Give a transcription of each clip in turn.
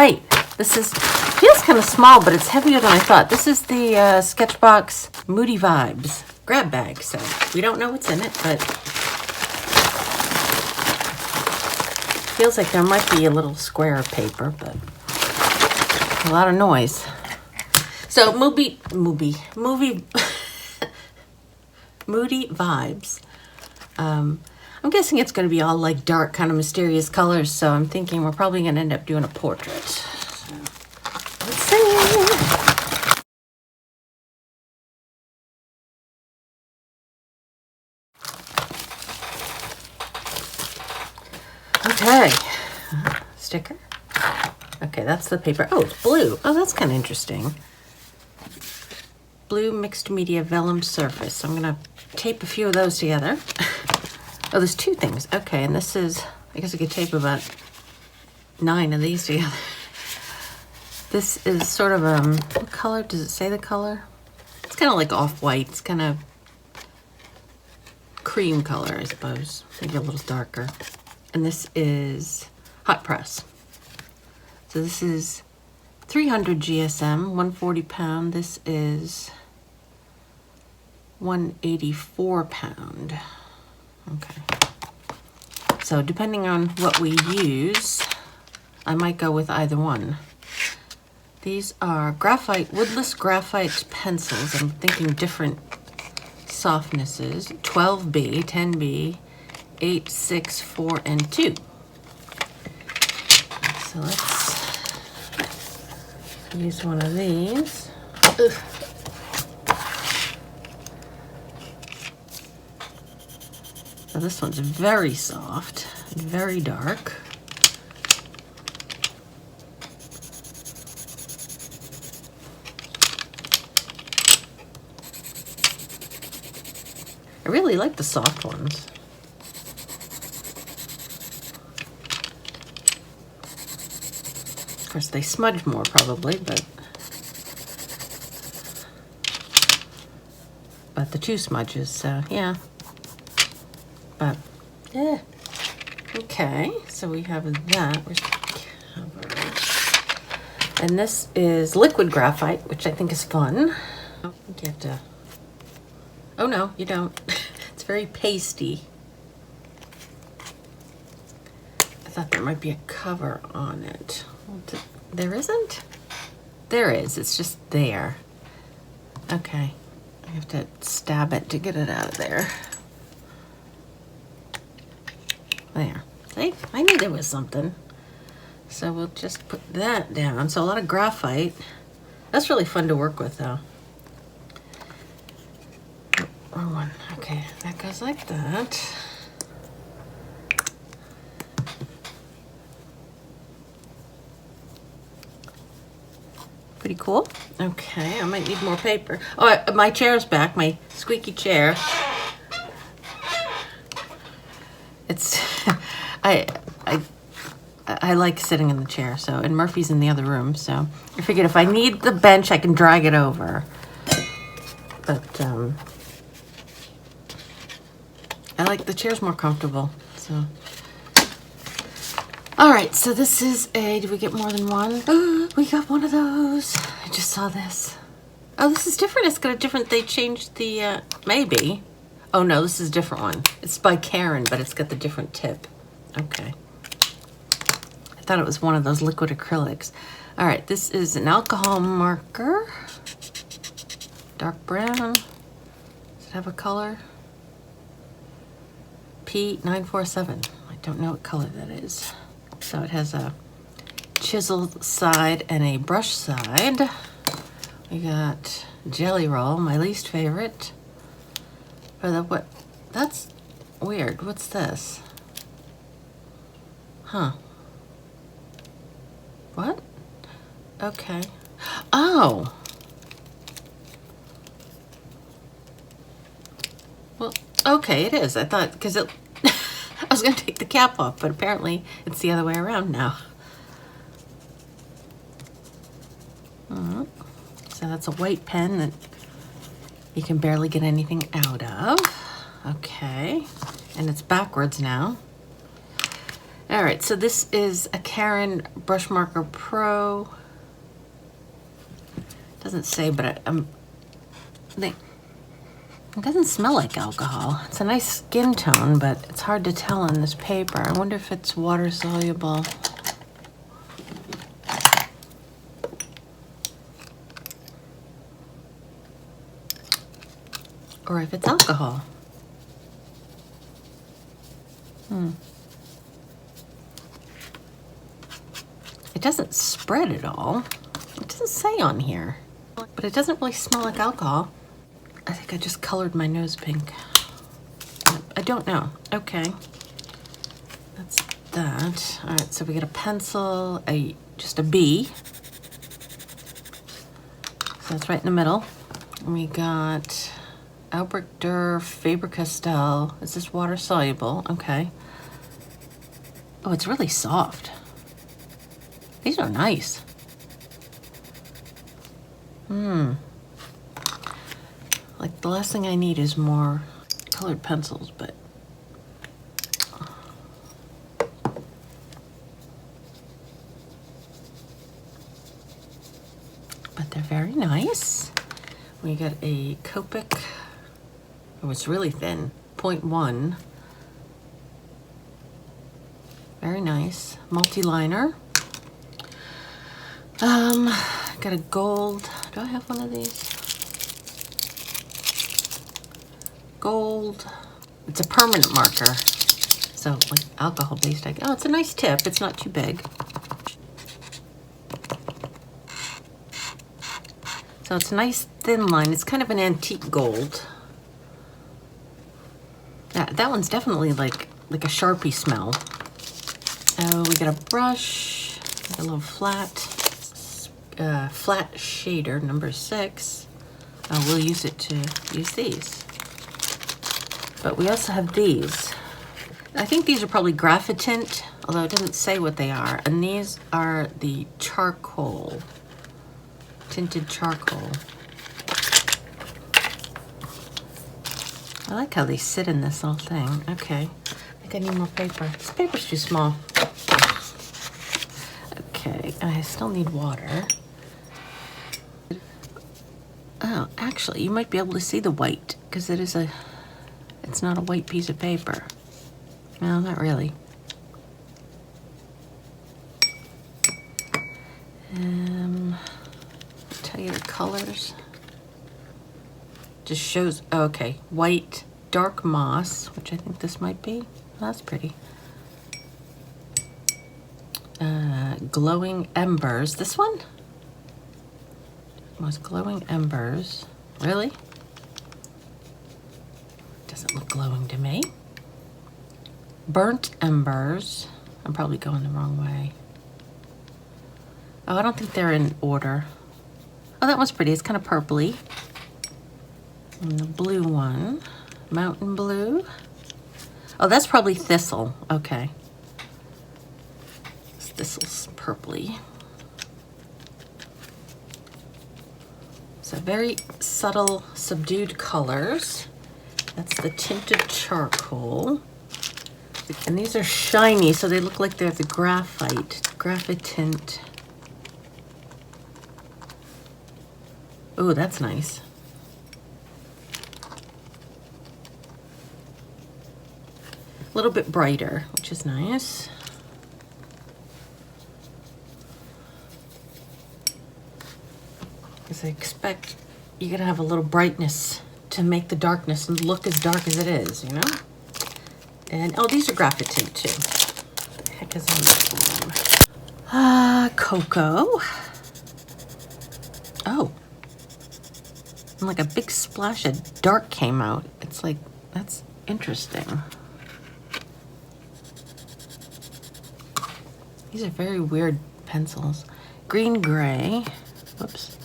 right. This feels kind of small, but it's heavier than I thought. This is the Sketchbox Moody Vibes grab bag. So we don't know what's in it, but feels like there might be a little square of paper, but a lot of noise. So Moody Vibes. I'm guessing it's going to be all like dark, kind of mysterious colors. So I'm thinking we're probably going to end up doing a portrait. So, let's see. Okay. Sticker. Okay, that's the paper. Oh, it's blue. Oh, that's kind of interesting. Blue mixed media vellum surface. I'm going to tape a few of those together. Oh, there's two things. Okay, and this is, I guess I could tape about 9 of these together. This is sort of, what color? Does it say the color? It's kind of like off-white. It's kind of cream color, I suppose. Maybe a little darker. And this is hot press. So this is 300 GSM, 140 pound. This is 184 pound. Okay. So depending on what we use, I might go with either one. These are graphite, woodless graphite pencils. I'm thinking different softnesses. 12B, 10B, 8, 6, 4, and 2. So let's use one of these. Ugh. So this one's very soft, very dark. I really like the soft ones. Of course, they smudge more probably, but the two smudges, so yeah. But, yeah. Okay, so we have that. Where's the cover? And this is liquid graphite, which I think is fun. You have to, oh no, you don't. It's very pasty. I thought there might be a cover on it. There isn't? There is, it's just there. Okay, I have to stab it to get it out of there. There. See? I knew there was something. So we'll just put that down. So a lot of graphite. That's really fun to work with, though. Oh, wrong one. Okay, that goes like that. Pretty cool. Okay, I might need more paper. Oh, my chair's back. My squeaky chair. It's I like sitting in the chair, so, and Murphy's in the other room, so I figured if I need the bench I can drag it over. But I like the chair's more comfortable. So all right, so this is did we get more than one? We got one of those. I just saw this. Oh, this is different. It's got a different, they changed the maybe. Oh no, this is a different one. It's by Karen, but it's got the different tip. Okay. I thought it was one of those liquid acrylics. All right, this is an alcohol marker. Dark brown. Does it have a color? P947. I don't know what color that is. So it has a chiseled side and a brush side. We got Jelly Roll, my least favorite. What? That's weird. What's this? Huh. What? Okay. Oh. Well, okay, it is. I thought, because it, I was going to take the cap off, but apparently it's the other way around now. So that's a white pen that you can barely get anything out of. Okay. And it's backwards now. All right, so this is a Karen Brush Marker Pro. Doesn't say, but it doesn't smell like alcohol. It's a nice skin tone, but it's hard to tell on this paper. I wonder if it's water soluble. Or if it's alcohol. It doesn't spread at all. It doesn't say on here, but it doesn't really smell like alcohol. I think I just colored my nose pink. I don't know. Okay. That's that. All right, so we get a pencil, just a B. So that's right in the middle. We got Albrecht Dürer Faber-Castell. Is this water soluble? Okay. Oh, it's really soft. These are nice. Like the last thing I need is more colored pencils, but they're very nice. We got a Copic. Oh, it's really thin. 0.1. Very nice. Multi-liner. Got a gold. Do I have one of these? Gold. It's a permanent marker. So like alcohol based. Oh, it's a nice tip. It's not too big. So it's a nice thin line. It's kind of an antique gold. That one's definitely like a Sharpie smell. Oh, we got a brush, a little flat shader, number 6. We'll use it to use these. But we also have these. I think these are probably Graphitint, although it doesn't say what they are. And these are the charcoal, tinted charcoal. I like how they sit in this little thing. Okay, I think I need more paper. This paper's too small. Okay, I still need water. Oh, actually, you might be able to see the white because it's not a white piece of paper. No, not really. I'll tell you the colors. Just shows, okay, white, dark moss, which I think this might be. Oh, that's pretty. Glowing embers. This one was glowing embers. Really? Doesn't look glowing to me. Burnt embers. I'm probably going the wrong way. Oh, I don't think they're in order. Oh, that one's pretty. It's kind of purpley. And the blue one, mountain blue. Oh, that's probably thistle. Okay. Thistle's purpley. So very subtle, subdued colors. That's the tinted charcoal. And these are shiny, so they look like they're the Graphitint. Oh, that's nice. A little bit brighter, which is nice. Because I expect you're gonna have a little brightness to make the darkness look as dark as it is, you know? And, oh, these are Graphitint too. What the heck is on this one? Cocoa. Oh. And like a big splash of dark came out. It's like, that's interesting. These are very weird pencils. Green gray. Whoops.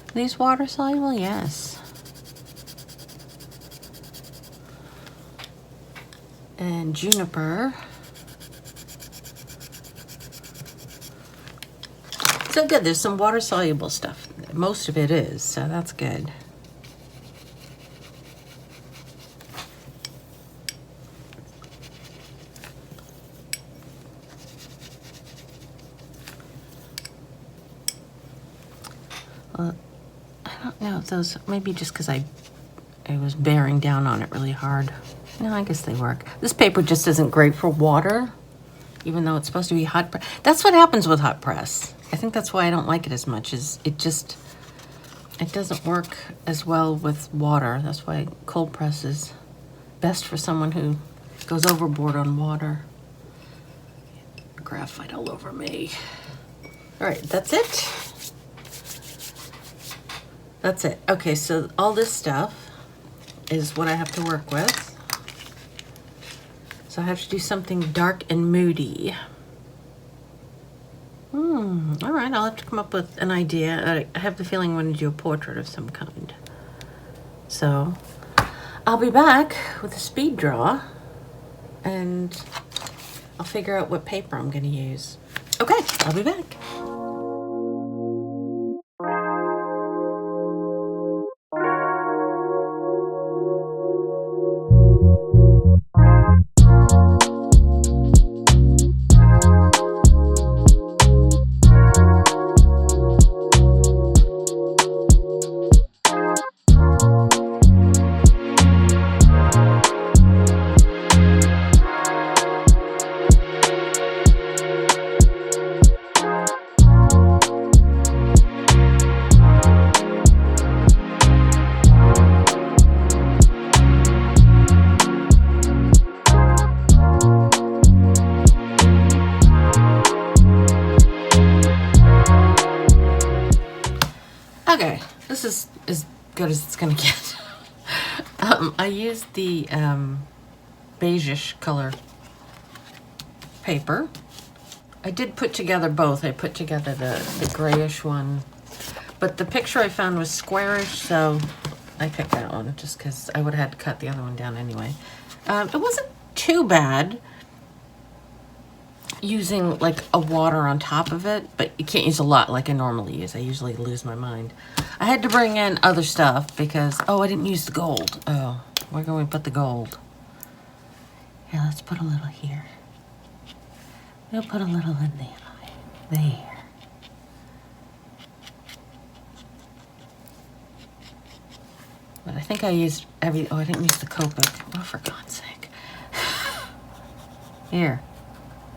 Are these water soluble? Yes. And juniper. So good, there's some water soluble stuff. Most of it is, so that's good. No, those, maybe just because I was bearing down on it really hard. No, I guess they work. This paper just isn't great for water, even though it's supposed to be hot press. That's what happens with hot press. I think that's why I don't like it as much, is it doesn't work as well with water. That's why cold press is best for someone who goes overboard on water. Graphite all over me. All right, that's it. That's it. Okay, so all this stuff is what I have to work with. So I have to do something dark and moody. All right, I'll have to come up with an idea. I have the feeling I'm going to do a portrait of some kind. So I'll be back with a speed draw and I'll figure out what paper I'm going to use. Okay, I'll be back. Okay, this is as good as it's gonna get. I used the beigeish color paper. I did put together both. I put together the grayish one, but the picture I found was squarish, so I picked that one just because I would have had to cut the other one down anyway. It wasn't too bad using like a water on top of it, but you can't use a lot like I normally use. I usually lose my mind. I had to bring in other stuff because, oh, I didn't use the gold. Oh, where can we put the gold? Yeah, let's put a little here. We'll put a little in the eye. There. But I think I used oh, I didn't use the Copic. Oh, for God's sake. Here.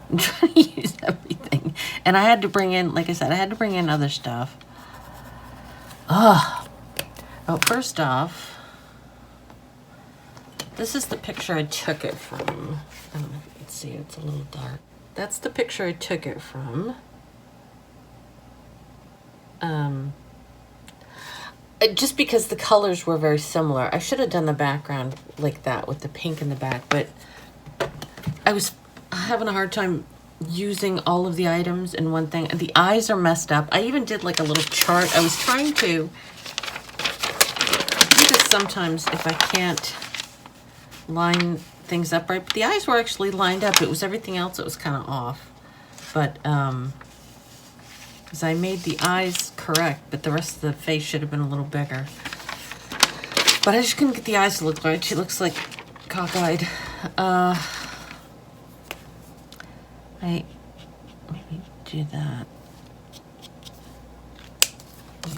I'm trying to use everything. And I had to bring in, like I said, I had to bring in other stuff. Oh, first off, this is the picture I took it from. I don't know if you can see it, it's a little dark. That's the picture I took it from. Just because the colors were very similar. I should have done the background like that with the pink in the back, but I was having a hard time using all of the items in one thing. The eyes are messed up. I even did like a little chart. I was trying to, because sometimes if I can't line things up right, but the eyes were actually lined up. It was everything else that was kind of off. But because I made the eyes correct, but the rest of the face should have been a little bigger. But I just couldn't get the eyes to look right. She looks like cockeyed. I maybe do that.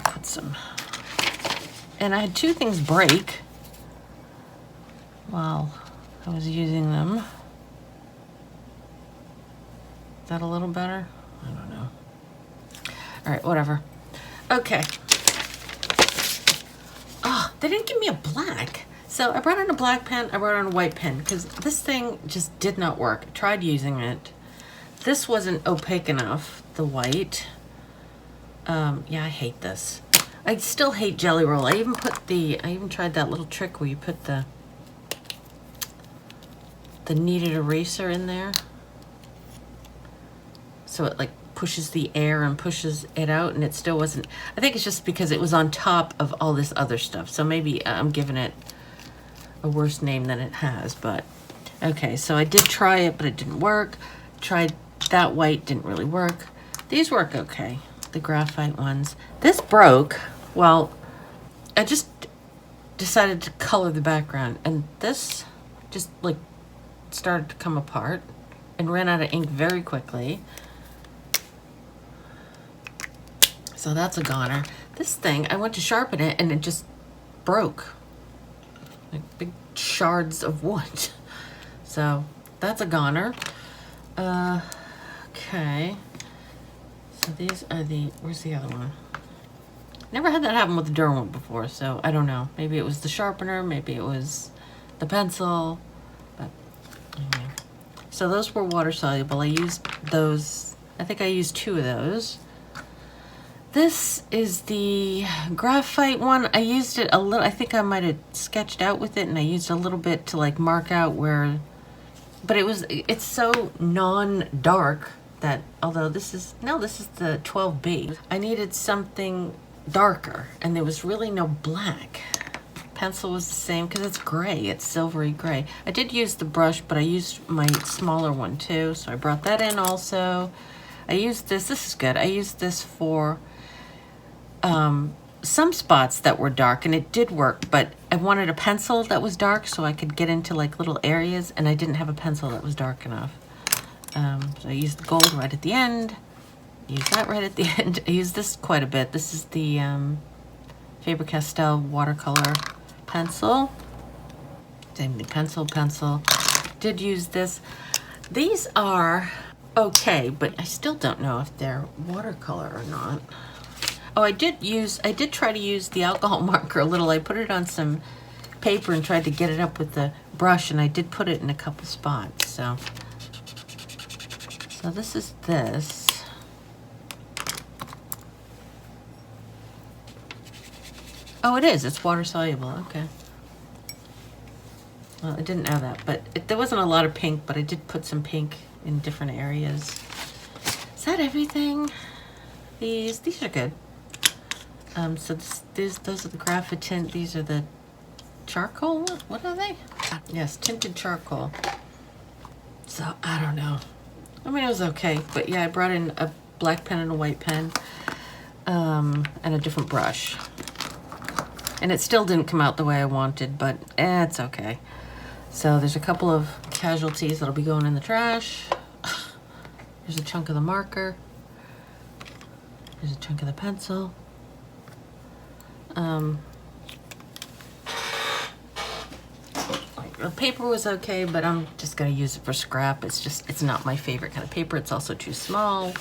Put some. And I had two things break while I was using them. Is that a little better? I don't know. All right, whatever. Okay. Oh, they didn't give me a black. So I brought in a black pen, I brought in a white pen, because this thing just did not work. I tried using it. This wasn't opaque enough, the white. Yeah, I hate this. I still hate Jelly Roll. I even tried that little trick where you put the kneaded eraser in there. So it like pushes the air and pushes it out, and it still wasn't. I think it's just because it was on top of all this other stuff. So maybe I'm giving it a worse name than it has, but okay. So I did try it, but it didn't work. Tried that white, didn't really work. These work okay, the graphite ones. This broke. Well, I just decided to color the background, and this just like started to come apart and ran out of ink very quickly. So that's a goner. This thing, I went to sharpen it and it just broke. Like big shards of wood. So that's a goner. Okay. So these are the, where's the other one? Never had that happen with the Derwent before, so I don't know. Maybe it was the sharpener, maybe it was the pencil, but anyway. So those were water soluble. I used those, I think I used 2 of those. This is the graphite one. I used it a little, I think I might have sketched out with it, and I used a little bit to like mark out where, but it's so non-dark that, although this is the 12B. I needed something darker, and there was really no black. Pencil was the same because it's gray, it's silvery gray. I did use the brush, but I used my smaller one too, so I brought that in also. I used this is good. I used this for some spots that were dark, and it did work, but I wanted a pencil that was dark so I could get into like little areas, and I didn't have a pencil that was dark enough. So I used the gold right at the end. Use that right at the end. I use this quite a bit. This is the Faber-Castell watercolor pencil. Same thing, pencil. Did use this. These are okay, but I still don't know if they're watercolor or not. Oh, I did try to use the alcohol marker a little. I put it on some paper and tried to get it up with the brush, and I did put it in a couple spots. So this is this. Oh, it is. It's water soluble. Okay. Well, I didn't know that, but there wasn't a lot of pink, but I did put some pink in different areas. Is that everything? These are good. So those are the graphitint. These are the charcoal. What are they? Yes, tinted charcoal. So I don't know. I mean, it was okay, but yeah, I brought in a black pen and a white pen, and a different brush. And it still didn't come out the way I wanted, but it's okay. So there's a couple of casualties that'll be going in the trash. There's a chunk of the marker. There's a chunk of the pencil. The paper was okay, but I'm just gonna use it for scrap. It's not my favorite kind of paper. It's also too small.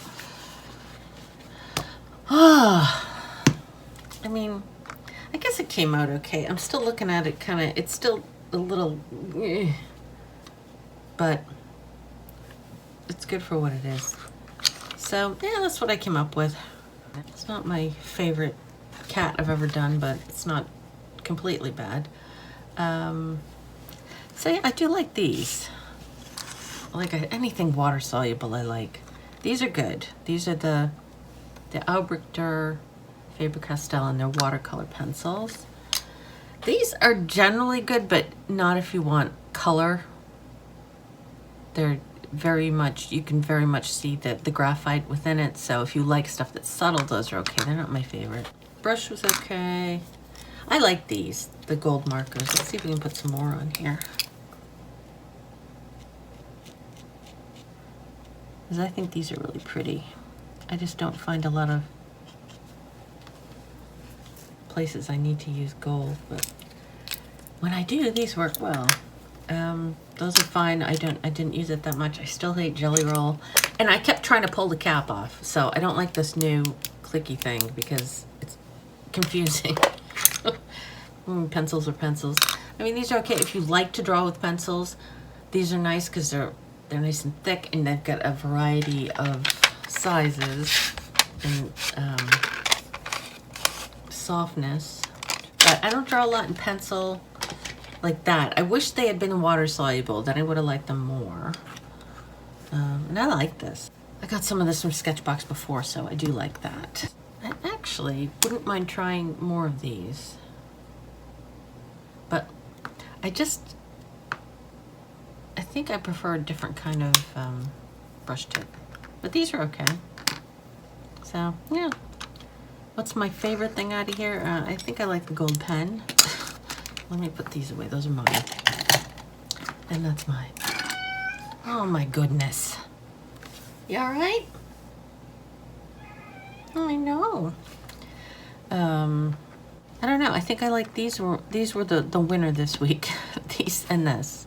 I mean, I guess it came out okay. I'm still looking at it it's still a little, but it's good for what it is. So yeah, that's what I came up with. It's not my favorite cat I've ever done, but it's not completely bad. So yeah, I do like these. Like anything water soluble I like. These are good. These are the Albrecht Faber-Castell, and they're watercolor pencils. These are generally good, but not if you want color. They're very much, you can very much see the graphite within it. So if you like stuff that's subtle, those are okay. They're not my favorite. Brush was okay. I like these, the gold markers. Let's see if we can put some more on here. Because I think these are really pretty. I just don't find a lot of places I need to use gold, but when I do, these work well. Those are fine. I didn't use it that much. I still hate Jelly Roll, and I kept trying to pull the cap off, so I don't like this new clicky thing because it's confusing. Pencils are pencils. I mean, these are okay if you like to draw with pencils. These are nice because they're nice and thick, and they've got a variety of sizes and softness. But I don't draw a lot in pencil like that. I wish they had been water soluble, then I would have liked them more. And I like this. I got some of this from Sketchbox before, so I do like that. I actually wouldn't mind trying more of these. But I think I prefer a different kind of brush tip. But these are okay. So, yeah. What's my favorite thing out of here? I think I like the gold pen. Let me put these away. Those are mine. And that's mine. Oh my goodness. You all right? I know. I don't know. I think I like these were the winner this week. These and this.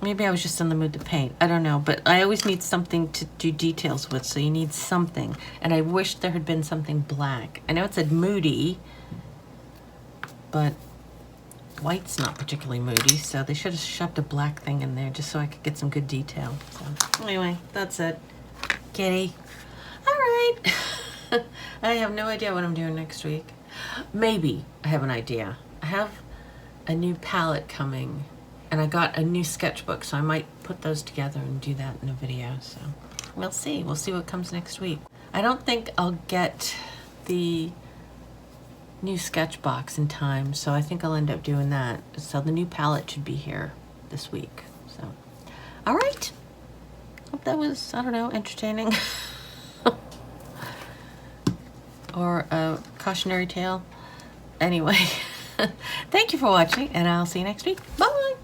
Maybe I was just in the mood to paint. I don't know, but I always need something to do details with, so you need something. And I wish there had been something black. I know it said Moody, but white's not particularly moody, so they should have shoved a black thing in there just so I could get some good detail. So anyway, that's it. Kitty. All right. I have no idea what I'm doing next week. Maybe I have an idea. I have a new palette coming, and I got a new sketchbook, so I might put those together and do that in a video. So we'll see. We'll see what comes next week. I don't think I'll get the new Sketchbox in time, so I think I'll end up doing that. So the new palette should be here this week. So, all right. Hope that was, I don't know, entertaining. Or a cautionary tale. Anyway, thank you for watching, and I'll see you next week. Bye!